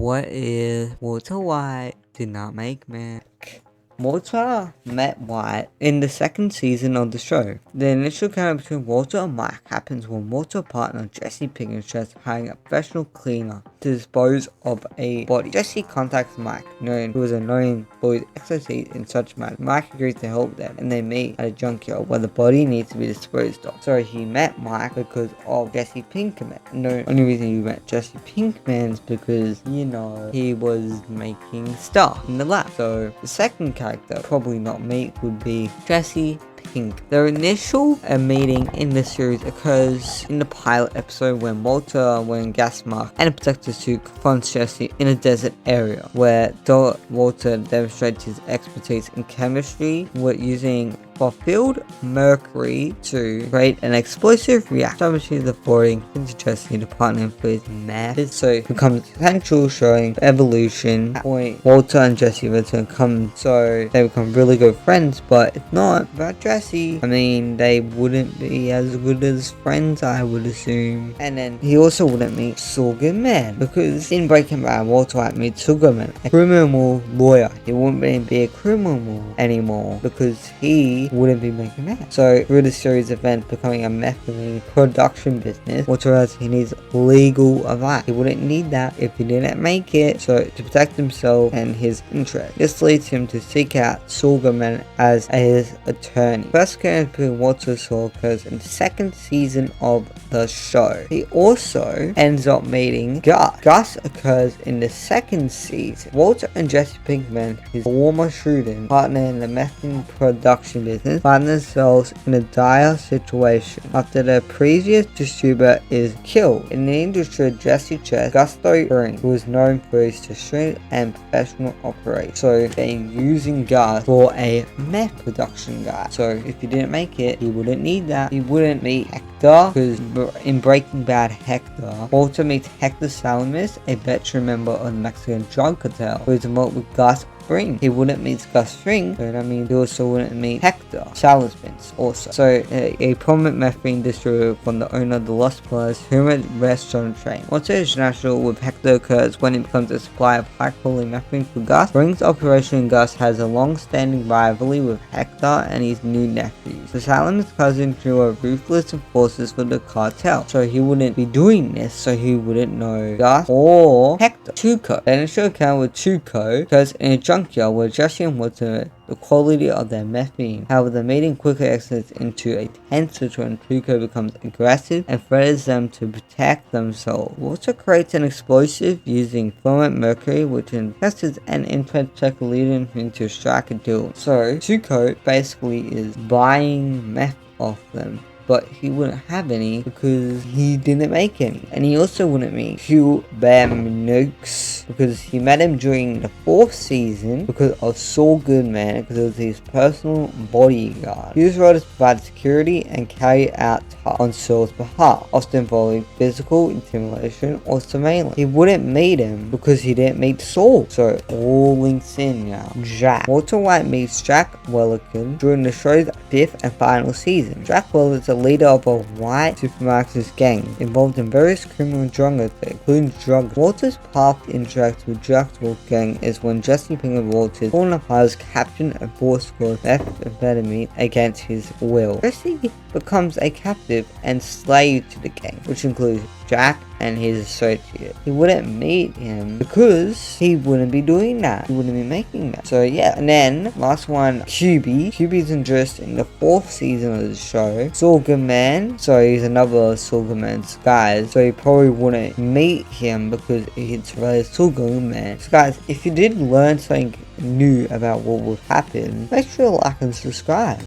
What if Walter White did not make Meth? Walter met White in the second season of the show. The initial encounter between Walter and Mike happens when Walter's partner Jesse Pinkman is hiring a professional cleaner to dispose of a body. Jesse contacts Mike, who is annoying for his expertise in such matters. Mike agrees to help them, and they meet at a junkyard where the body needs to be disposed of. So he met Mike because of Jesse Pinkman. The only reason you met Jesse Pinkman is because, he was making stuff in the lab. So the second character, probably not me, would be Jesse Pink. Their initial meeting in the series occurs in the pilot episode when Walter, wearing gas mask and a protective suit, confronts Jesse in a desert area where Walter demonstrates his expertise in chemistry with using filled mercury to create an explosive reactor. Establishing the boarding into Jesse, the partner employs Meth, so it becomes essential, showing evolution. At that point, Walter and Jesse return so they become really good friends, but it's not about Jesse. I mean, they wouldn't be as good as friends, I would assume. And then he also wouldn't meet Saul Goodman, because in Breaking Bad, Walter White meets Saul Goodman, a criminal lawyer. He wouldn't be a criminal anymore because he wouldn't be making meth. So through the series event becoming a meth production business, Walter realized he needs legal advice. He wouldn't need that if he didn't make it, so to protect himself and his interest. This leads him to seek out Saul Goodman as his attorney. First encounter between Walter and Saul occurs in the second season of the show. He also ends up meeting Gus. Gus occurs in the second season. Walter and Jesse Pinkman, his former student partner in the meth production business, find themselves in a dire situation after their previous distributor is killed. In the industry, Jesse Chess, Gusto Ring, who is known for his distribution and professional operation. So they're using Gus for a meth production guy. So if he didn't make it, he wouldn't need that. He wouldn't meet Hector, because in Breaking Bad, Walter meets Hector Salamis, a veteran member of the Mexican drug cartel, who is involved with Gus Fring. He wouldn't meet Gus Fring, so that means he also wouldn't meet Hector Salamis also. So a prominent meth distributor from the owner of the Lost Brothers Pyramid restaurant chain. Walter International with Hector occurs when it becomes a supply of high-quality meth for Gus. Fring's operation Gus has a long-standing rivalry with Hector and his new nephews. The Salamis cousin who are ruthless enforcers for the cartel, so he wouldn't be doing this, so he wouldn't know Gus or Hector. Tuco. The initial account with Tuco occurs in a junkyard where Jesse and Walter the quality of their methane. However, the meeting quickly escalates into a tense situation when Tuco becomes aggressive and threatens them to protect themselves. Walter creates an explosive using fluoride mercury, which infests an infant check, leading him to strike a deal. So Tuco basically is buying meth off them, but he wouldn't have any because he didn't make any. And he also wouldn't meet Hugh Bamnukes because he met him during the 4th season because of Saul Goodman, because it was his personal bodyguard. Hugh's role is to provide security and carry out tasks on Saul's behalf, often involving physical intimidation or surveillance. He wouldn't meet him because he didn't meet Saul. So all links in now. Jack. Walter White meets Jack Wellican during the show's 5th and final season. Jack Wellican is a leader of a white supermarket's gang involved in various criminal drug affairs, including drugs. Walter's path to interact with Jack's gang is when Jesse Pinkman Walter's former partners captured a boss called methamphetamine against his will. Jesse becomes a captive and slave to the gang, which includes Jack and his associate. He wouldn't meet him because he wouldn't be doing that. He wouldn't be making that. So yeah. And then last one, QB. QB's introduced in the 4th season of the show. Saul Goodman. So he's another Saul Goodman's guy. So he probably wouldn't meet him because it's really Saul Goodman. So guys, if you did learn something new about what would happen, make sure to like and subscribe.